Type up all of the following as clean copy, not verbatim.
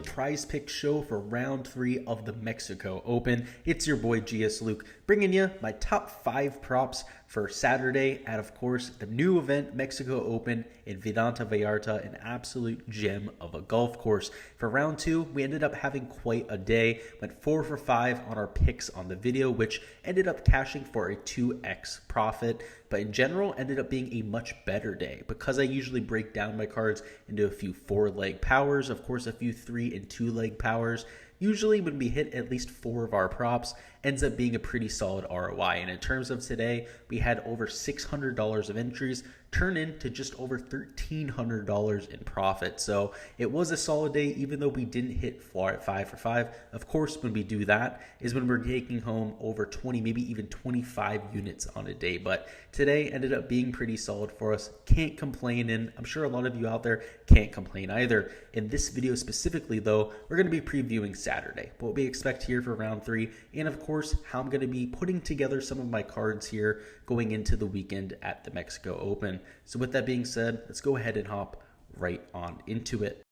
Prize Pick show for round 3 of the Mexico Open. It's your boy Gsluke bringing you my top 5 props for Saturday at, of course, the new event, Mexico Open in Vidanta Vallarta, an absolute gem of a golf course. For round 2, we ended up having quite a day, went 4 for 5 on our picks on the video, which ended up cashing for a 2x profit, but in general ended up being a much better day because I usually break down my cards into a few 4-leg powers, of course a few 3 and 2-leg powers. Usually when we hit at least 4 of our props, ends up being a pretty solid ROI. And in terms of today, we had over $600 of entries turn into just over $1,300 in profit. So it was a solid day, even though we didn't hit 5 for 5. Of course, when we do that is when we're taking home over 20, maybe even 25 units on a day. But today ended up being pretty solid for us. Can't complain, and I'm sure a lot of you out there can't complain either. In this video specifically, though, we're going to be previewing Saturday, what we expect here for round 3, and of course, how I'm going to be putting together some of my cards here going into the weekend at the Mexico Open. So with that being said, let's go ahead and hop right on into it.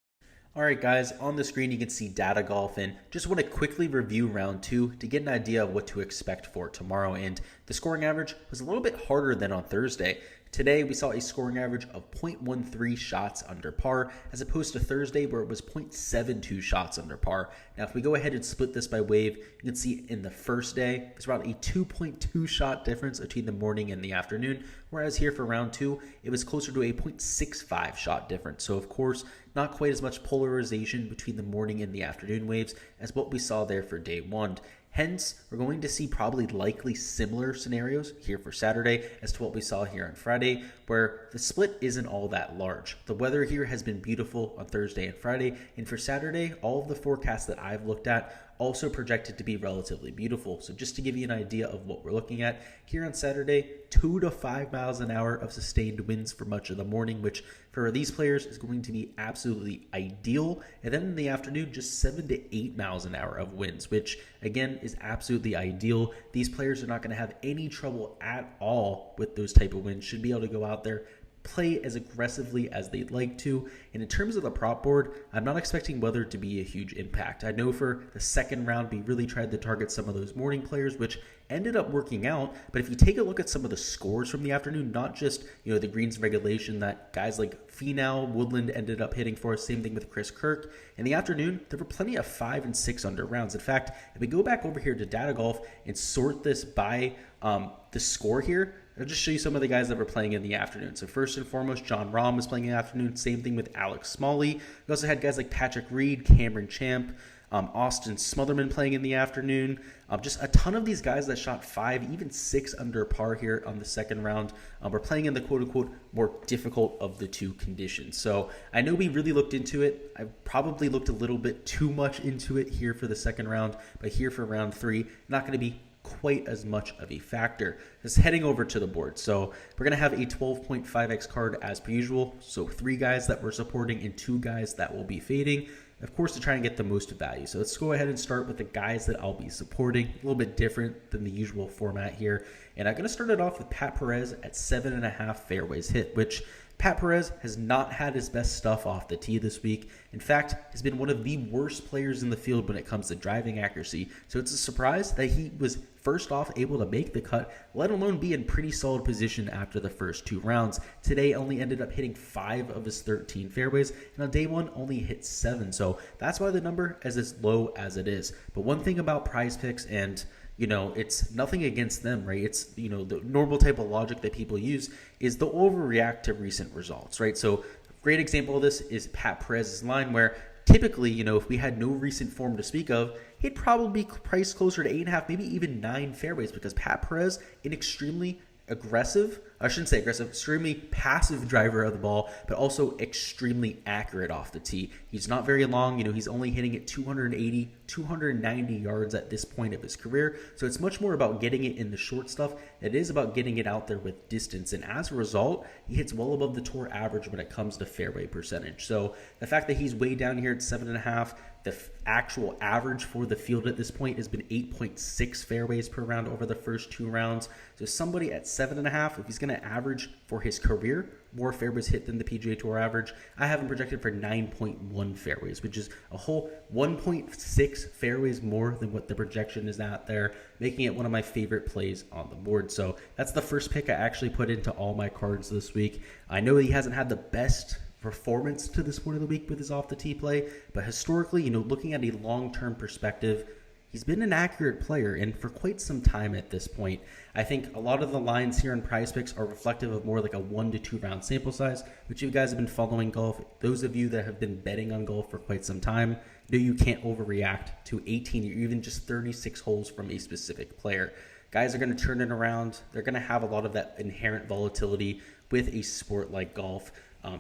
All right, guys, on the screen you can see data golf, and just want to quickly review round 2 to get an idea of what to expect for tomorrow. And the scoring average was a little bit harder than on Thursday. Today, we saw a scoring average of 0.13 shots under par, as opposed to Thursday, where it was 0.72 shots under par. Now, if we go ahead and split this by wave, you can see in the first day, there's around a 2.2 shot difference between the morning and the afternoon, whereas here for round 2, it was closer to a 0.65 shot difference. So, of course, not quite as much polarization between the morning and the afternoon waves as what we saw there for day 1. Hence, we're going to see probably likely similar scenarios here for Saturday as to what we saw here on Friday, where the split isn't all that large. The weather here has been beautiful on Thursday and Friday, and for Saturday, all of the forecasts that I've looked at also projected to be relatively beautiful. So just to give you an idea of what we're looking at, here on Saturday, 2 to 5 miles an hour of sustained winds for much of the morning, which for these players is going to be absolutely ideal. And then in the afternoon, just 7 to 8 miles an hour of winds, which again is absolutely ideal. These players are not going to have any trouble at all with those type of winds, should be able to go out there, play as aggressively as they'd like to. And in terms of the prop board, I'm not expecting weather to be a huge impact. I know for the second round, we really tried to target some of those morning players, which ended up working out. But if you take a look at some of the scores from the afternoon, not just, the greens regulation that guys like Finau, Woodland ended up hitting for us, same thing with Chris Kirk. In the afternoon, there were plenty of 5 and 6 under rounds. In fact, if we go back over here to data golf and sort this by the score here, I'll just show you some of the guys that were playing in the afternoon. So first and foremost, John Rahm was playing in the afternoon. Same thing with Alex Smalley. We also had guys like Patrick Reed, Cameron Champ, Austin Smotherman playing in the afternoon. Just a ton of these guys that shot 5, even 6 under par here on the second round. We're playing in the quote-unquote more difficult of the two conditions. So I know we really looked into it. I probably looked a little bit too much into it here for the second round. But here for round 3, not going to be quite as much of a factor. Just heading over to the board. So we're going to have a 12.5x card as per usual. So 3 guys that we're supporting and 2 guys that will be fading, of course, to try and get the most value. So let's go ahead and start with the guys that I'll be supporting. A little bit different than the usual format here. And I'm going to start it off with Pat Perez at 7.5 fairways hit, which Pat Perez has not had his best stuff off the tee this week. In fact, has been one of the worst players in the field when it comes to driving accuracy. So it's a surprise that he was first off able to make the cut, let alone be in pretty solid position after the first 2 rounds. Today only ended up hitting 5 of his 13 fairways, and on day 1 only hit 7. So that's why the number is as low as it is. But one thing about Prize Picks, and it's nothing against them, right? It's, the normal type of logic that people use is they'll overreact to recent results, right? So a great example of this is Pat Perez's line where typically, if we had no recent form to speak of, he'd probably be priced closer to 8.5, maybe even 9 fairways, because Pat Perez, an extremely extremely passive driver of the ball, but also extremely accurate off the tee. He's not very long. He's only hitting it 280, 290 yards at this point of his career. So it's much more about getting it in the short stuff. It is about getting it out there with distance. And as a result, he hits well above the tour average when it comes to fairway percentage. So the fact that he's way down here at 7.5, the actual average for the field at this point has been 8.6 fairways per round over the first 2 rounds. So somebody at 7.5, if he's going going to average for his career more fairways hit than the PGA Tour average. I have him projected for 9.1 fairways, which is a whole 1.6 fairways more than what the projection is out there, making it one of my favorite plays on the board. So that's the first pick I actually put into all my cards this week. I know he hasn't had the best performance to this point of the week with his off the tee play, but historically, looking at a long-term perspective, he's been an accurate player, and for quite some time at this point. I think a lot of the lines here in Prize Picks are reflective of more like a 1 to 2 round sample size, which you guys have been following golf. Those of you that have been betting on golf for quite some time know you can't overreact to 18 or even just 36 holes from a specific player. Guys are going to turn it around. They're going to have a lot of that inherent volatility with a sport like golf.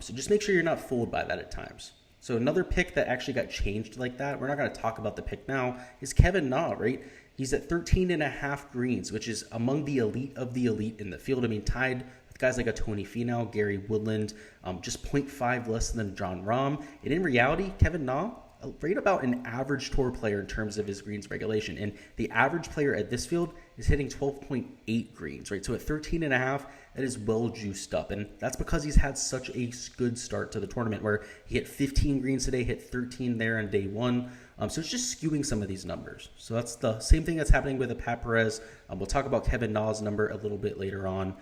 So just make sure you're not fooled by that at times. So another pick that actually got changed like that, we're not going to talk about the pick now, is Kevin Na, right? He's at 13.5 greens, which is among the elite of the elite in the field. I mean, tied with guys like a Tony Finau, Gary Woodland, just 0.5 less than Jon Rahm. And in reality, Kevin Na, right about an average tour player in terms of his greens regulation. And the average player at this field is hitting 12.8 greens, right? So at 13.5, that is well juiced up. And that's because he's had such a good start to the tournament where he hit 15 greens today, hit 13 there on day one. So it's just skewing some of these numbers. So that's the same thing that's happening with a Pat Perez. We'll talk about Kevin Na's number a little bit later on.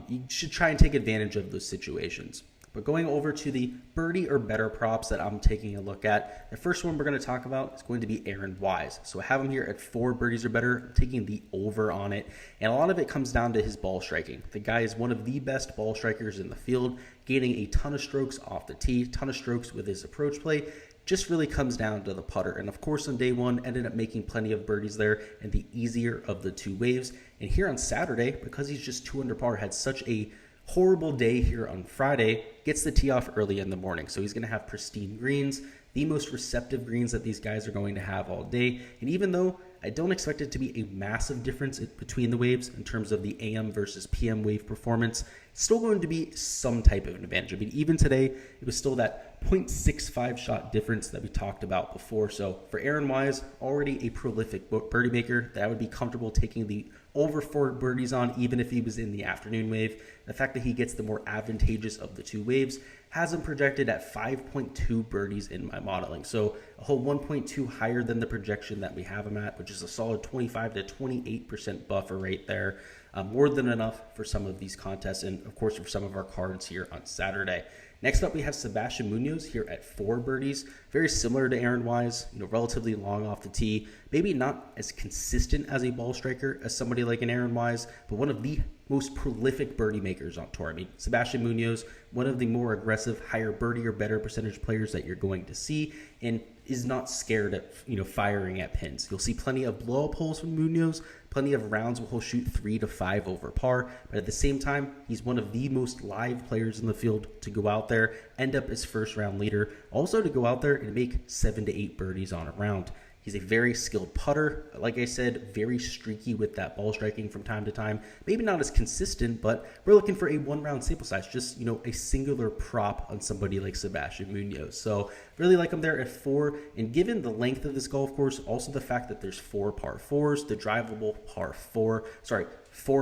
You should try and take advantage of those situations. But going over to the birdie or better props that I'm taking a look at, the first one we're going to talk about is going to be Aaron Wise. So I have him here at 4 birdies or better, I'm taking the over on it. And a lot of it comes down to his ball striking. The guy is one of the best ball strikers in the field, gaining a ton of strokes off the tee, ton of strokes with his approach play. Just really comes down to the putter. And of course, on day one, ended up making plenty of birdies there and the easier of the two waves. And here on Saturday, because he's just 2 under par, had such a horrible day here on Friday, gets the tee off early in the morning. So he's going to have pristine greens, the most receptive greens that these guys are going to have all day. And even though I don't expect it to be a massive difference between the waves in terms of the AM versus PM wave performance, it's still going to be some type of an advantage. I mean, even today, it was still that 0.65 shot difference that we talked about before. So for Aaron Wise, already a prolific birdie maker that I would be comfortable taking the over 4 birdies on, even if he was in the afternoon wave. The fact that he gets the more advantageous of the two waves has him projected at 5.2 birdies in my modeling. So a whole 1.2 higher than the projection that we have him at, which is a solid 25 to 28% buffer right there. More than enough for some of these contests and, of course, for some of our cards here on Saturday. Next up, we have Sebastian Munoz here at 4 birdies. Very similar to Aaron Wise, relatively long off the tee. Maybe not as consistent as a ball striker as somebody like an Aaron Wise, but one of the most prolific birdie makers on tour. I mean, Sebastian Munoz, one of the more aggressive, higher birdie or better percentage players that you're going to see, and is not scared at firing at pins. You'll see plenty of blow-up holes from Munoz, plenty of rounds where he'll shoot 3 to 5 over par, but at the same time, he's one of the most live players in the field to go out there, end up as first round leader, also to go out there and make 7 to 8 birdies on a round. He's a very skilled putter. Like I said, very streaky with that ball striking from time to time. Maybe not as consistent, but we're looking for a 1-round sample size, just, a singular prop on somebody like Sebastian Munoz. So really like him there at 4. And given the length of this golf course, also the fact that there's 4 par 4s, the drivable par 4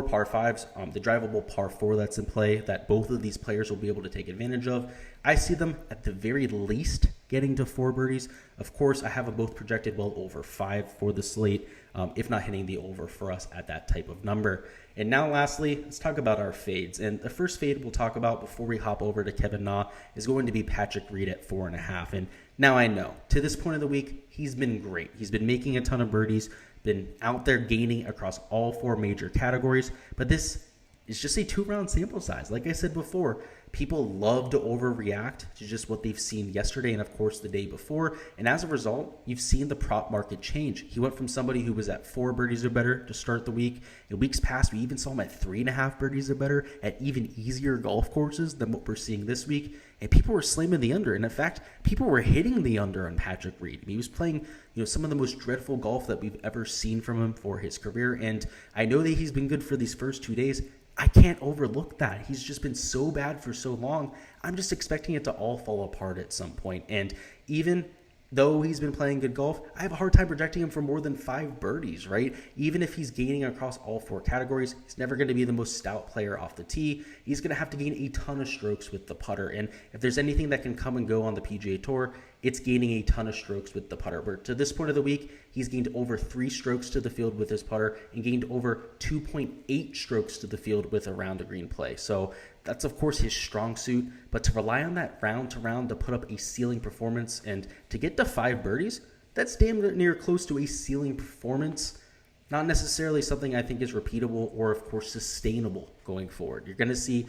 par 5s, the drivable par 4 that's in play that both of these players will be able to take advantage of. I see them at the very least getting to 4 birdies. Of course, I have them both projected well over 5 for the slate, if not hitting the over for us at that type of number. And now lastly, let's talk about our fades. And the first fade we'll talk about before we hop over to Kevin Na is going to be Patrick Reed at 4.5. And now I know, to this point of the week, he's been great. He's been making a ton of birdies, been out there gaining across all 4 major categories, but this is just a 2-round sample size. Like I said before, people love to overreact to just what they've seen yesterday and, of course, the day before. And as a result, you've seen the prop market change. He went from somebody who was at 4 birdies or better to start the week. In weeks past, we even saw him at 3.5 birdies or better at even easier golf courses than what we're seeing this week. And people were slamming the under. And in fact, people were hitting the under on Patrick Reed. I mean, he was playing, some of the most dreadful golf that we've ever seen from him for his career. And I know that he's been good for these first 2 days. I can't overlook that. He's just been so bad for so long. I'm just expecting it to all fall apart at some point. And even though he's been playing good golf, I have a hard time projecting him for more than 5 birdies, right? Even if he's gaining across all 4 categories, he's never going to be the most stout player off the tee. He's going to have to gain a ton of strokes with the putter. And if there's anything that can come and go on the PGA Tour, it's gaining a ton of strokes with the putter. Where to this point of the week, he's gained over 3 strokes to the field with his putter and gained over 2.8 strokes to the field with around the green play. So that's, of course, his strong suit. But to rely on that round to round to put up a ceiling performance and to get to 5 birdies, that's damn near close to a ceiling performance. Not necessarily something I think is repeatable or, of course, sustainable going forward. You're going to see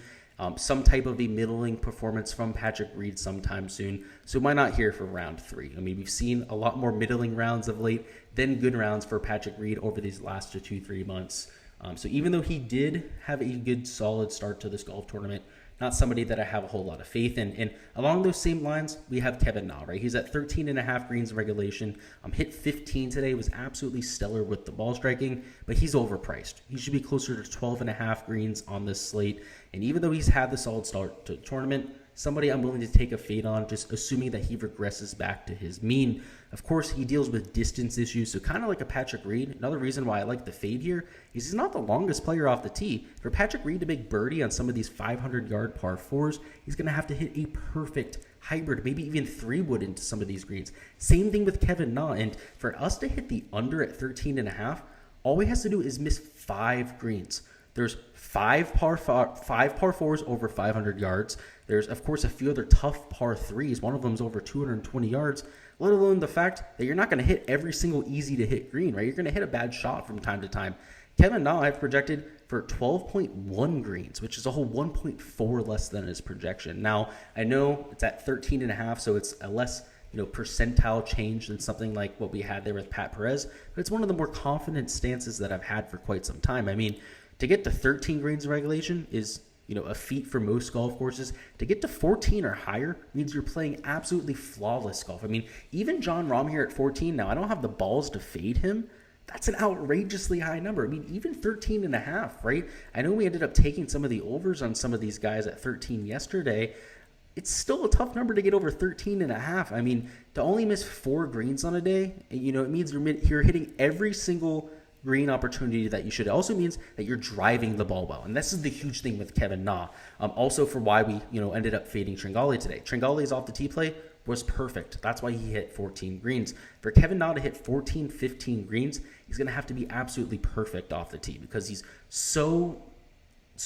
some type of a middling performance from Patrick Reed sometime soon. So why not here for round 3? I mean, we've seen a lot more middling rounds of late than good rounds for Patrick Reed over these last 2-3 months. So even though he did have a good, solid start to this golf tournament, not somebody that I have a whole lot of faith in. And along those same lines, we have Kevin Na, right? He's at 13.5 greens in regulation. Hit 15 today, was absolutely stellar with the ball striking, but he's overpriced. He should be closer to 12.5 greens on this slate. And even though he's had the solid start to the tournament, somebody I'm willing to take a fade on, just assuming that he regresses back to his mean. Of course, he deals with distance issues, so kind of like a Patrick Reed. Another reason why I like the fade here is he's not the longest player off the tee. For Patrick Reed to make birdie on some of these 500-yard par 4s, he's going to have to hit a perfect hybrid, maybe even 3-wood into some of these greens. Same thing with Kevin Na, and for us to hit the under at 13.5, all he has to do is miss 5 greens. There's 5 par 4s over 500 yards. There's, of course, a few other tough par 3s. One of them is over 220 yards, let alone the fact that you're not going to hit every single easy-to-hit green, right? You're going to hit a bad shot from time to time. Kevin Na, I've projected for 12.1 greens, which is a whole 1.4 less than his projection. Now, I know it's at 13.5, so it's a less percentile change than something like what we had there with Pat Perez, but it's one of the more confident stances that I've had for quite some time. I mean, to get to 13 greens in regulation is a feat for most golf courses. To get to 14 or higher means you're playing absolutely flawless golf. I mean, even Jon Rahm here at 14, now I don't have the balls to fade him. That's an outrageously high number. I mean, even 13.5, right? I know we ended up taking some of the overs on some of these guys at 13 yesterday. It's still a tough number to get over 13.5. I mean, to only miss 4 greens on a day, it means you're hitting every single green opportunity that you should. It also means that you're driving the ball well. And this is the huge thing with Kevin Na. Also for why we, ended up fading Tringale today. Tringale's off the tee play was perfect. That's why he hit 14 greens. For Kevin Na to hit 14, 15 greens, he's going to have to be absolutely perfect off the tee because he's so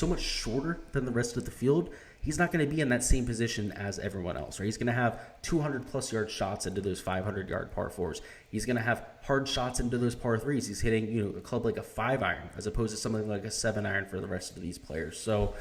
much shorter than the rest of the field. He's not going to be in that same position as everyone else, right? He's going to have 200-plus yard shots into those 500-yard par 4s. He's going to have hard shots into those par 3s. He's hitting, a club like a 5-iron as opposed to something like a 7-iron for the rest of these players. So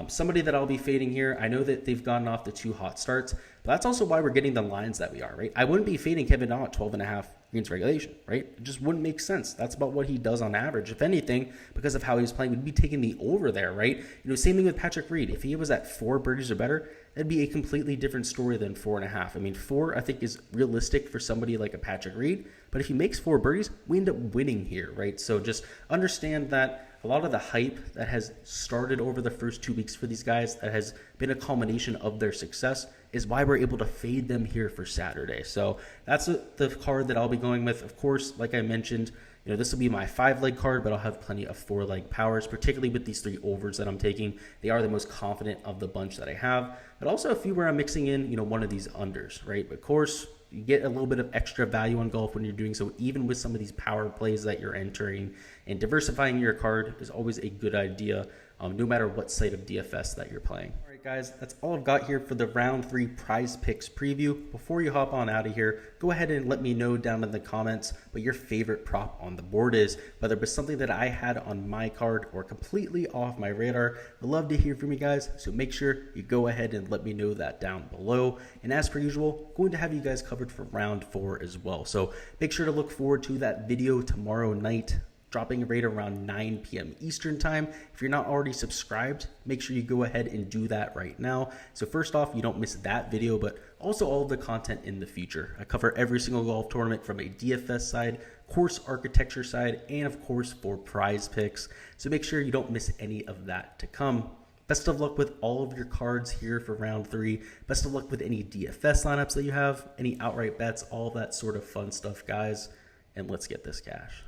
somebody that I'll be fading here, I know that they've gotten off the 2 hot starts, but that's also why we're getting the lines that we are, right? I wouldn't be fading Kevin Na at 12.5 greens regulation, right? It just wouldn't make sense. That's about what he does on average. If anything, because of how he's playing, we'd be taking the over there, right? Same thing with Patrick Reed. If he was at 4 birdies or better, that'd be a completely different story than 4.5. I mean, 4, I think, is realistic for somebody like a Patrick Reed, but if he makes 4 birdies, we end up winning here, right? So just understand that a lot of the hype that has started over the first 2 weeks for these guys, that has been a culmination of their success, is why we're able to fade them here for Saturday. So that's the card that I'll be going with. Of course, like I mentioned, this will be my 5-leg card, but I'll have plenty of 4-leg powers, particularly with these 3 overs that I'm taking. They are the most confident of the bunch that I have, but also a few where I'm mixing in, one of these unders, right? But of course, you get a little bit of extra value on golf when you're doing so, even with some of these power plays that you're entering, and diversifying your card is always a good idea, no matter what site of DFS that you're playing. All right, guys, that's all I've got here for the round 3 prize picks preview. Before you hop on out of here, go ahead and let me know down in the comments what your favorite prop on the board is, whether it was something that I had on my card or completely off my radar. I'd love to hear from you guys, so make sure you go ahead and let me know that down below. And as per usual, going to have you guys covered for round 4 as well. So make sure to look forward to that video tomorrow night, dropping right around 9 p.m. Eastern time. If you're not already subscribed, make sure you go ahead and do that right now. So first off, you don't miss that video, but also all of the content in the future. I cover every single golf tournament from a DFS side, course architecture side, and of course for prize picks. So make sure you don't miss any of that to come. Best of luck with all of your cards here for round 3. Best of luck with any DFS lineups that you have, any outright bets, all that sort of fun stuff, guys. And let's get this cash.